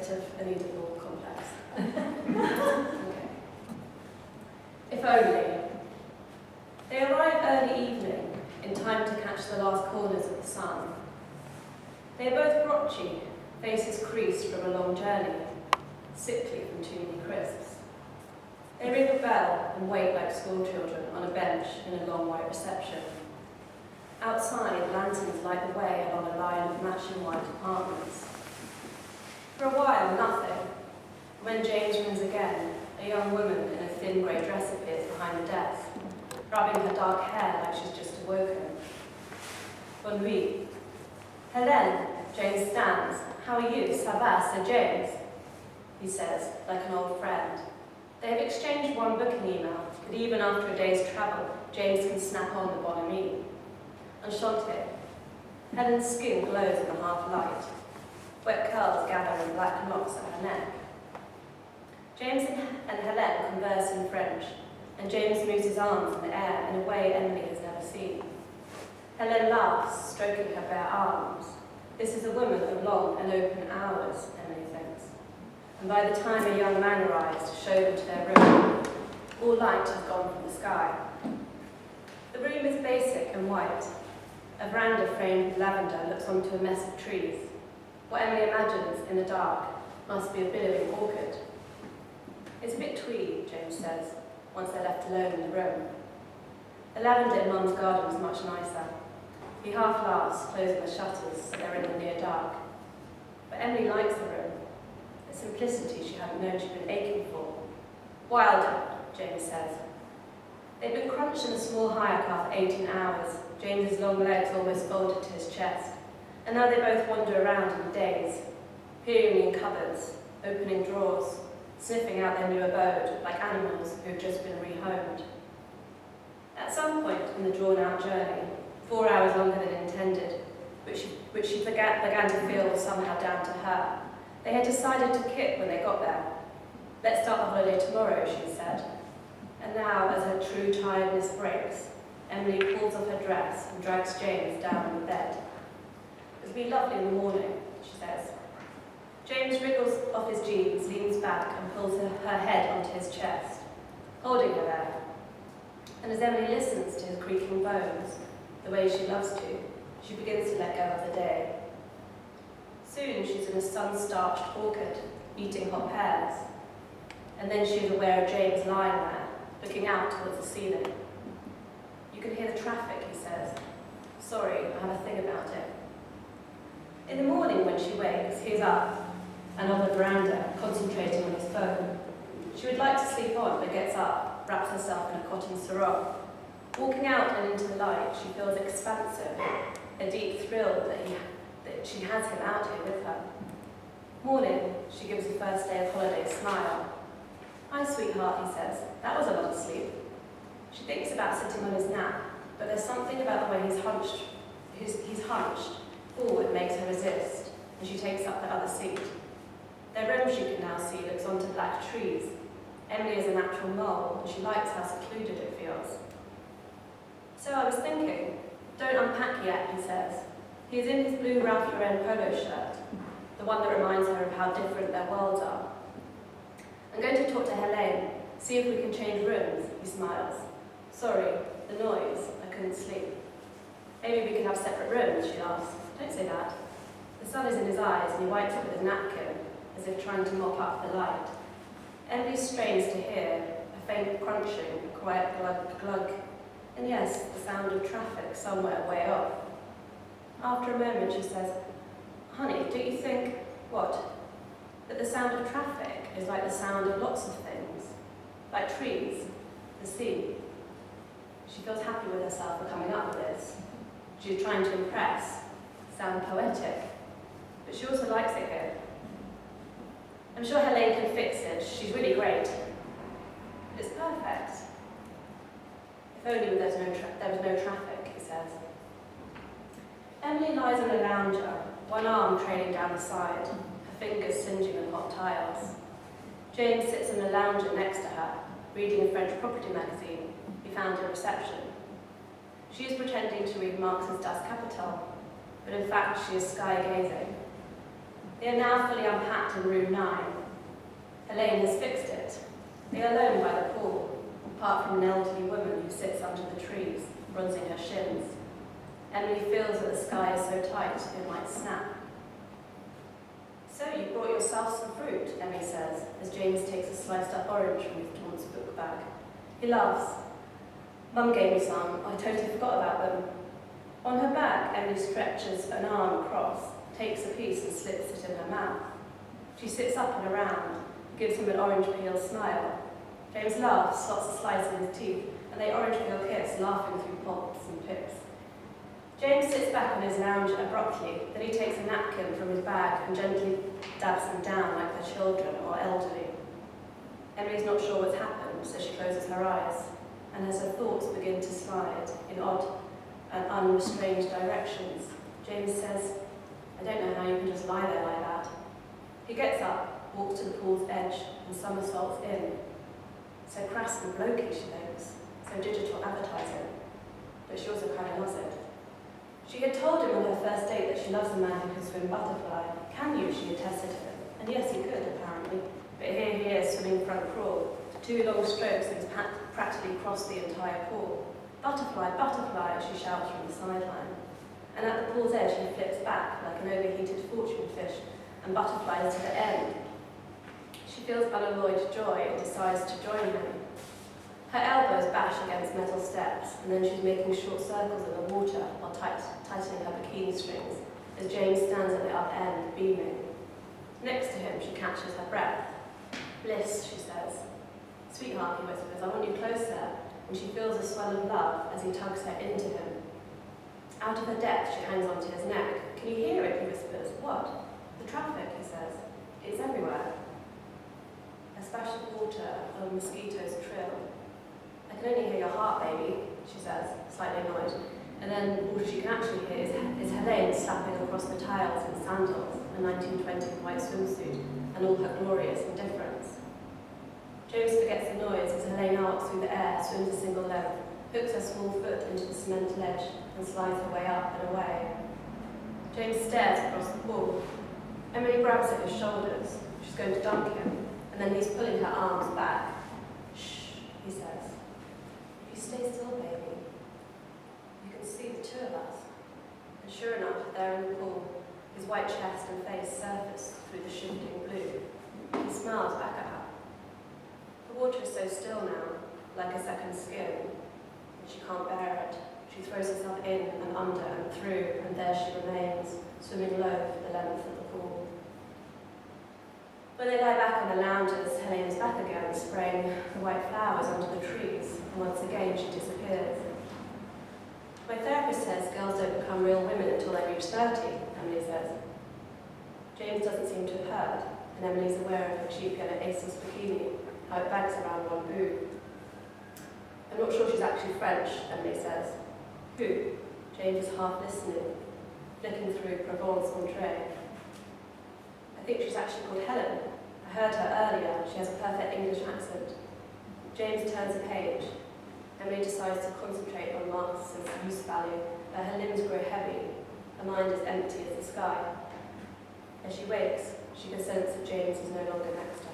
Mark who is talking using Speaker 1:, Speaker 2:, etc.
Speaker 1: bit of an Oedipal complex. Okay. If only. They arrive early evening, in time to catch the last corners of the sun. They are both grouchy, faces creased from a long journey, sickly from too many crisps. They ring a bell and wait like schoolchildren on a bench in a long white reception. Outside, lanterns light the way along a line of matching white apartments. For a while, nothing. When James rings again, a young woman in a thin grey dress appears behind the desk, rubbing her dark hair like she's just awoken. Bonne nuit. Helene, James stands. How are you? Ça va, Sir James? He says, like an old friend. They have exchanged one booking email, but even after a day's travel, James can snap on the bonne nuit. Enchanté. Helen's skin glows in the half-light. Wet curls gather in black locks at her neck. James and Helene converse in French, and James moves his arms in the air in a way Emily has never seen. Helene laughs, stroking her bare arms. This is a woman of long and open hours, Emily thinks. And by the time a young man arrives to show them to their room, all light has gone from the sky. The room is basic and white. A veranda framed with lavender looks onto a mess of trees. What Emily imagines, in the dark, must be a billowing orchid. It's a bit twee, James says, once they're left alone in the room. The lavender in Mum's garden was much nicer. He half laughs, closing the shutters so they're in the near dark. But Emily likes the room. A simplicity she hadn't known she'd been aching for. Wilder, James says. They'd been crunched in a small hire car for 18 hours, James's long legs almost folded to his chest, and now they both wander around in a daze, peering in cupboards, opening drawers, sniffing out their new abode like animals who've just been rehomed. At some point in the drawn-out journey, 4 hours longer than intended, which she began to feel was somehow down to her, they had decided to kit when they got there. Let's start the holiday tomorrow, she said. And now, as her true tiredness breaks, Emily pulls off her dress and drags James down on the bed. It'll be lovely in the morning, she says. James wriggles off his jeans, leans back and pulls her head onto his chest, holding her there. And as Emily listens to his creaking bones, the way she loves to, she begins to let go of the day. Soon she's in a sun-starched orchid, eating hot pears. And then she is aware of James lying there, looking out towards the ceiling. You can hear the traffic, he says. Sorry, I have a thing about it. In the morning when she wakes, he's up and on the veranda, concentrating on his phone. She would like to sleep on, but gets up, wraps herself in a cotton sarong. Walking out and into the light, she feels expansive, a deep thrill that she has him out here with her. Morning, she gives the first day of holiday a smile. Hi, sweetheart, he says. That was a lot of sleep. She thinks about sitting on his nap, but there's something about the way he's hunched forward makes her resist, and she takes up the other seat. Their room, she can now see, looks onto black trees. Emily is a natural mole, and she likes how secluded it feels. So I was thinking, don't unpack yet, he says. He is in his blue Ralph Lauren polo shirt, the one that reminds her of how different their worlds are. I'm going to talk to Helene, see if we can change rooms, he smiles. Sorry, the noise, I couldn't sleep. Maybe we could have separate rooms, she asks. Don't say that. The sun is in his eyes and he wipes it with a napkin, as if trying to mop up the light. Emily strains to hear a faint crunching, a quiet glug glug, and yes, the sound of traffic somewhere way off. After a moment she says, honey, do you think, what? That the sound of traffic is like the sound of lots of things, like trees, the sea. She feels happy with herself for coming up with this. She's trying to impress, sound poetic, but she also likes it here. I'm sure Helene can fix it. She's really great. But it's perfect. If only there was no traffic, he says. Emily lies on a lounger, one arm trailing down the side, her fingers singeing on hot tiles. James sits on a lounger next to her, reading a French property magazine he found at reception. She is pretending to read Marx's Das Kapital, but in fact she is sky-gazing. They are now fully unpacked in room 9. Elaine has fixed it. They are alone by the pool, apart from an elderly woman who sits under the trees, bronzing her shins. Emily feels that the sky is so tight it might snap. "So you brought yourself some fruit," Emily says, as James takes a sliced up orange from his Tom's book bag. He laughs. "Mum gave me some. I totally forgot about them." On her back, Emily stretches an arm across, takes a piece and slips it in her mouth. She sits up and around, gives him an orange peel smile. James laughs, slots a slice in his teeth, and they orange peel kiss, laughing through pops and pips. James sits back on his lounge abruptly, then he takes a napkin from his bag and gently dabs them down like they're children or elderly. Emily's not sure what's happened, so she closes her eyes, and as her thoughts begin to slide in odd and unrestrained directions, James says, "I don't know how you can just lie there like that." He gets up, walks to the pool's edge, and somersaults in. So crass and blokey, she thinks, so digital advertising, but she also kind of loves it. She had told him on her first date that she loves a man who can swim butterfly. "Can you?" she had tested him. And yes, he could, apparently. But here he is, swimming front crawl. 2 long strokes and he's practically crossed the entire pool. "Butterfly, butterfly," she shouts from the sideline. And at the pool's edge, he flips back like an overheated fortune fish and butterflies to the end. She feels unalloyed joy and decides to join him. Her elbows bash against metal steps, and then she's making short circles in the water while tightening her bikini strings as James stands at the upper end, beaming. Next to him, she catches her breath. "Bliss," she says. "Sweetheart," he whispers, "I want you closer," and she feels a swell of love as he tugs her into him. Out of her depth, she hangs onto his neck. "Can you hear it?" he whispers. "What?" "The traffic," he says. "It's everywhere." A splash of water and mosquitoes trill. "I can only hear your heart, baby," she says, slightly annoyed. And then all she can actually hear is Helene slapping across the tiles in sandals, a 1920s white swimsuit, and all her glorious indifference. James forgets the noise as Helene arcs through the air, swims a single length, hooks her small foot into the cement ledge, and slides her way up and away. James stares across the pool. Emily grabs at his shoulders. She's going to dunk him, and then he's pulling her arms back. "Shh," he says. "If you stay still, baby, you can see the 2 of us." And sure enough, there in the pool, his white chest and face surface through the shifting blue. He smiles back at her. The water is so still now, like a second skin, and she can't bear it. She throws herself in and under and through, and there she remains, swimming low for the length of the pool. When they lie back on the lounges, Helene is back again, spraying the white flowers under the trees, and once again she disappears. "My therapist says girls don't become real women until they reach 30, Emily says. James doesn't seem to have heard, and Emily's aware of her cheap yellow ASOS bikini, how it bags around one boob. "I'm not sure she's actually French," Emily says. "Who?" James is half listening, flicking through Provence entree. "I think she's actually called Helen. I heard her earlier. She has a perfect English accent." James turns a page. Emily decides to concentrate on Marx's use value, but her limbs grow heavy. Her mind is empty as the sky. As she wakes, she can sense that James is no longer next to her.